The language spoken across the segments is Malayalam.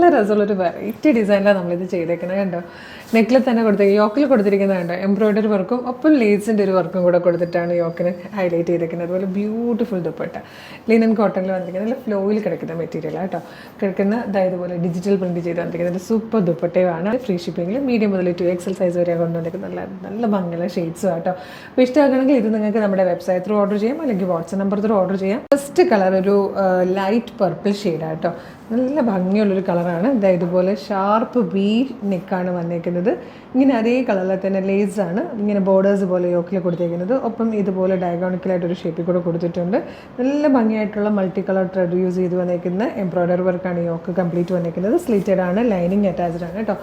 നല്ല രസമുള്ളൊരു വെറൈറ്റി ഡിസൈനിലാണ് നമ്മളിത് ചെയ്തേക്കുന്നത്. കണ്ടോ, നെക്കിൽ തന്നെ കൊടുത്തേക്ക് യോക്കിൽ കൊടുത്തിരിക്കുന്നത് കണ്ടോ, എംബ്രോയ്ഡറി വർക്കും ഒപ്പം ലേസിൻ്റെ ഒരു വർക്കും കൂടെ കൊടുത്തിട്ടാണ് യോക്കിന് ഹൈലൈറ്റ് ചെയ്തേക്കുന്നത്. അതുപോലെ ബ്യൂട്ടിഫുൾ ദുപ്പട്ട, ലിനൻ കോട്ടണിൽ വന്നിരിക്കുന്നത് നല്ല ഫ്ലോയിൽ കിടക്കുന്ന മെറ്റീരിയൽ കേട്ടോ. കിടക്കുന്ന ഇതുപോലെ ഡിജിറ്റൽ പ്രിൻറ്റ് ചെയ്ത് വന്നിരിക്കുന്നത് സൂപ്പർ ദുപ്പട്ടയുമാണ്. ഫ്രീ ഷിപ്പിങ്ങിൽ മീഡിയം മുതൽ 2XL സൈസ് വരെ കൊണ്ടുവന്നിരിക്കുന്നത് നല്ല ഭംഗിയുള്ള ഷെയ്ഡ്സും കേട്ടോ. അപ്പോൾ ഇഷ്ടമാക്കണമെങ്കിൽ ഇത് നിങ്ങൾക്ക് നമ്മുടെ വെബ്സൈറ്റ് ത്രൂ ഓർഡർ ചെയ്യാം, അല്ലെങ്കിൽ വാട്സ്ആപ്പ് നമ്പർ ത്രൂ ഓർഡർ ചെയ്യാം. ഫസ്റ്റ് കളർ ഒരു ലൈറ്റ് പർപ്പിൾ ഷെയ്ഡാണ് കേട്ടോ. നല്ല ഭംഗിയുള്ളൊരു കളറാണ്. ഇതുപോലെ ഷാർപ്പ് വി നെക്കാണ് വന്നേക്കുന്നത്. ഇങ്ങനെ അതേ കളറിൽ തന്നെ ലേസാണ് ഇങ്ങനെ ബോർഡേഴ്സ് പോലെ യോക്കിൽ കൊടുത്തേക്കുന്നത്. ഒപ്പം ഇതുപോലെ ഡയഗോണിക്കലായിട്ടൊരു ഷേപ്പിൽ കൂടെ കൊടുത്തിട്ടുണ്ട്. നല്ല ഭംഗിയായിട്ടുള്ള മൾട്ടി കളർ ത്രെഡ് യൂസ് ചെയ്ത് വന്നേക്കുന്ന എംബ്രോയ്ഡറി വർക്കാണ് യോക്ക് കംപ്ലീറ്റ് വന്നേക്കുന്നത്. സ്ലിറ്റഡ് ആണ്, ലൈനിങ് അറ്റാച്ച്ഡ് ആണ് കേട്ടോ.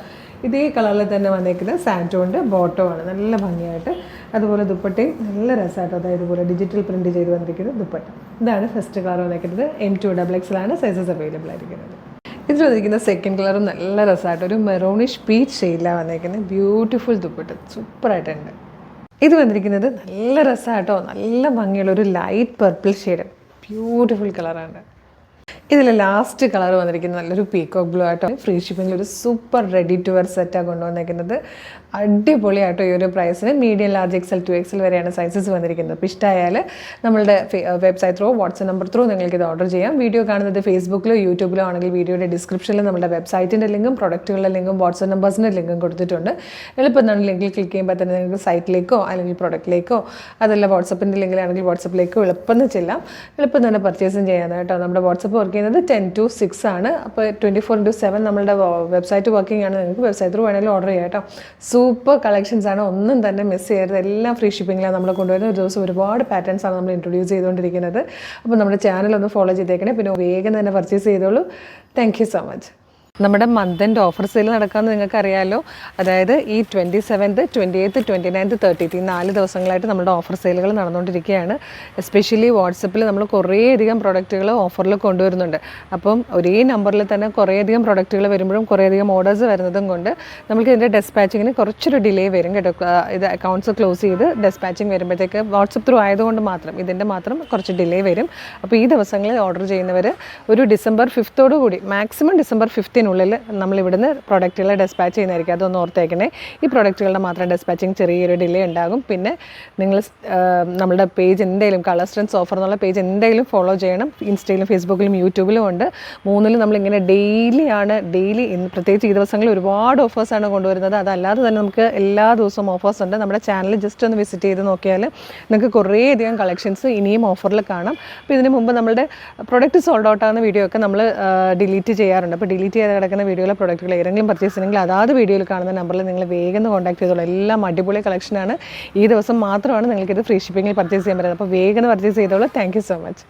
ഇതേ കളറിൽ തന്നെ വന്നേക്കുന്ന സാൻറ്റോണ്ട് ബോട്ടമാണ് നല്ല ഭംഗിയായിട്ട്. അതുപോലെ ദുപ്പട്ടയും നല്ല രസമായിട്ടോ. അതായത് ഇതുപോലെ ഡിജിറ്റൽ പ്രിൻറ്റ് ചെയ്ത് വന്നിരിക്കുന്ന ദുപ്പട്ട. ഇതാണ് ഫസ്റ്റ് കളർ വന്നേക്കുന്നത്. M2XXL ആണ് സൈസസ് അവൈലബിൾ ആയിരിക്കുന്നത്. ഇതിൽ വന്നിരിക്കുന്ന സെക്കൻഡ് കളറും നല്ല രസമായിട്ട് ഒരു മെറൂണിഷ് പീച്ച് ഷെയ്ഡിലാണ് വന്നേക്കുന്നത്. ബ്യൂട്ടിഫുൾ ദുപ്പട്ട സൂപ്പറായിട്ടുണ്ട്. ഇത് വന്നിരിക്കുന്നത് നല്ല രസമായിട്ടോ, നല്ല ഭംഗിയുള്ള ഒരു ലൈറ്റ് പർപ്പിൾ ഷെയ്ഡ്, ബ്യൂട്ടിഫുൾ കളറാണ്. ഇതിൽ ലാസ്റ്റ് കളർ വന്നിരിക്കുന്നത് നല്ലൊരു പീകോക്ക് ബ്ലൂ ആയിട്ടോ. ഫ്രീ ഷിപ്പിങ്ങിൽ ഒരു സൂപ്പർ റെഡി ടു വെയർ സെറ്റാണ് കൊണ്ടുവന്നിരിക്കുന്നത്. അടിപൊളിയായിട്ടോ. ഈ ഒരു പ്രൈസിന് മീഡിയം ലാർജ് XL 2XL വരെയാണ് സൈസസ് വന്നിരിക്കുന്നത്. അപ്പോൾ ഇഷ്ടമായാൽ നമ്മളുടെ website through WhatsApp number through നിങ്ങൾക്ക് ഇത് ഓർഡർ ചെയ്യാം. വീഡിയോ കാണുന്നത് ഫേസ്ബുക്കിലോ യൂട്യൂബിലോ ആണെങ്കിൽ വീഡിയോയുടെ ഡിസ്ക്രിപ്ഷനിൽ നമ്മുടെ വെബ്സൈറ്റിൻ്റെ ലിങ്കും പ്രൊഡക്റ്റുകളുടെ ലിങ്കും വാട്സ്ആപ്പ് നമ്പേഴ്സിൻ്റെ ലിങ്കും കൊടുത്തിട്ടുണ്ട്. എളുപ്പം എന്താണ് ലിങ്കിൽ ക്ലിക്ക് ചെയ്യുമ്പോൾ തന്നെ നിങ്ങൾക്ക് സൈറ്റിലേക്കോ അല്ലെങ്കിൽ പ്രൊഡക്റ്റിലേക്കോ, അതല്ല വാട്സപ്പിൻ്റെ ലിങ്കിലാണെങ്കിൽ വാട്സപ്പിലേക്കോ എളുപ്പം ചെല്ലാം. എളുപ്പം തന്നെ പർച്ചേസും ചെയ്യാൻ കേട്ടോ. നമ്മുടെ വാട്സപ്പ് വർക്ക് ചെയ്യുന്നത് 10 to 6 ആണ്. അപ്പോൾ 24/7 നമ്മളുടെ വെബ്സൈറ്റ് വർക്കിംഗ് ആണ്. നിങ്ങൾക്ക് വെബ്സൈറ്റ് ത്രൂ വേണമെങ്കിലും ഓർഡർ ചെയ്യാം കേട്ടോ. സൂപ്പർ കളക്ഷൻസ് ആണ്, ഒന്നും തന്നെ മിസ് ചെയ്യരുത്. എല്ലാം ഫ്രീ ഷിപ്പിങ്ങിലാണ് നമ്മൾ കൊണ്ടുവരുന്നത്. ഒരു ദിവസം ഒരുപാട് പാറ്റേൺസ് ആണ് നമ്മൾ ഇൻട്രൊഡ്യൂസ് ചെയ്തുകൊണ്ടിരിക്കുന്നത്. അപ്പോൾ നമ്മുടെ ചാനൽ ഒന്ന് ഫോളോ ചെയ്തേക്കണേ. പിന്നെ വേഗം തന്നെ പർച്ചേസ് ചെയ്തോളൂ. Thank you so much. നമ്മുടെ മന്ത് എൻഡ് ഓഫർ സെയിൽ നടക്കാമെന്ന് നിങ്ങൾക്ക് അറിയാമല്ലോ. അതായത് ഈ 27th, 28th, 29th, 30th ഈ 4 ദിവസങ്ങളായിട്ട് നമ്മുടെ ഓഫർ സെയിലുകൾ നടന്നുകൊണ്ടിരിക്കുകയാണ്. എസ്പെഷ്യലി വാട്സപ്പിൽ നമ്മൾ കുറേയധികം പ്രൊഡക്റ്റുകൾ ഓഫറിൽ കൊണ്ടുവരുന്നുണ്ട്. അപ്പം ഒരേ നമ്പറിൽ തന്നെ കുറേയധികം പ്രൊഡക്റ്റുകൾ വരുമ്പോഴും കുറേയധികം ഓർഡേഴ്സ് വരുന്നതും കൊണ്ട് നമുക്ക് ഇതിൻ്റെ ഡെസ്പാച്ചിങ്ങിന് കുറച്ചൊരു ഡിലേ വരും കേട്ടോ. ഇത് അക്കൗണ്ട്സ് ക്ലോസ് ചെയ്ത് ഡെസ്പാച്ചിങ് വരുമ്പോഴത്തേക്ക് വാട്സപ്പ് ത്രൂ ആയതുകൊണ്ട് മാത്രം ഇതിൻ്റെ മാത്രം കുറച്ച് ഡിലേ വരും. അപ്പോൾ ഈ ദിവസങ്ങളിൽ ഓർഡർ ചെയ്യുന്നവർ ഒരു December 5th കൂടി, മാക്സിമം December 5th നമ്മൾ ഇവിടുന്ന് പ്രൊഡക്റ്റുകളെ ഡെസ്പാച്ച് ചെയ്യുന്നതായിരിക്കും. അതൊന്ന് ഓർത്തേക്കണേ. ഈ പ്രൊഡക്റ്റുകളുടെ മാത്രം ഡെസ്പാച്ചിങ് ചെറിയൊരു ഡിലേ ഉണ്ടാകും. പിന്നെ നിങ്ങൾ നമ്മുടെ പേജ് എന്തെങ്കിലും കളർ സ്ട്രെൻസ് ഓഫർ എന്നുള്ള പേജ് എന്തെങ്കിലും ഫോളോ ചെയ്യണം. ഇൻസ്റ്റയിലും ഫേസ്ബുക്കിലും യൂട്യൂബിലും ഉണ്ട്. 3-ലും നമ്മളിങ്ങനെ ഡെയിലി പ്രത്യേകിച്ച് ഈ ദിവസങ്ങളിൽ ഒരുപാട് ഓഫേഴ്സാണ് കൊണ്ടുവരുന്നത്. അതല്ലാതെ തന്നെ നമുക്ക് എല്ലാ ദിവസവും ഓഫേഴ്സ് ഉണ്ട്. നമ്മുടെ ചാനൽ ജസ്റ്റ് ഒന്ന് വിസിറ്റ് ചെയ്ത് നോക്കിയാൽ നിങ്ങൾക്ക് കുറേയധികം കളക്ഷൻസ് ഇനിയും ഓഫറിൽ കാണാം. അപ്പോൾ ഇതിന് മുമ്പ് നമ്മുടെ പ്രൊഡക്റ്റ് സോൾഡ് ഔട്ട് ആകുന്ന വീഡിയോ ഒക്കെ നമ്മൾ ഡിലീറ്റ് ചെയ്യാറുണ്ട്. അപ്പോൾ ഡിലീറ്റ് ചെയ്ത് കിടക്കുന്ന വീഡിയോയിലെ പ്രൊഡക്റ്റുകൾ ഏതെങ്കിലും പർച്ചേസ് ചെയ്യണമെങ്കിൽ അതാത് വീഡിയോയിൽ കാണുന്ന നമ്പറിൽ നിങ്ങൾ വേഗം കോൺടാക്ട് ചെയ്തോളൂ. എല്ലാം അടിപൊളി കളക്ഷനാണ്. ഈ ദിവസം മാത്രമാണ് നിങ്ങൾക്കിത് ഫ്രീ ഷിപ്പിങ്ങിൽ പർച്ചേസ് ചെയ്യാൻ പറ്റുന്നത്. അപ്പോൾ വേഗം പർച്ചേസ് ചെയ്തോളൂ. Thank you so much.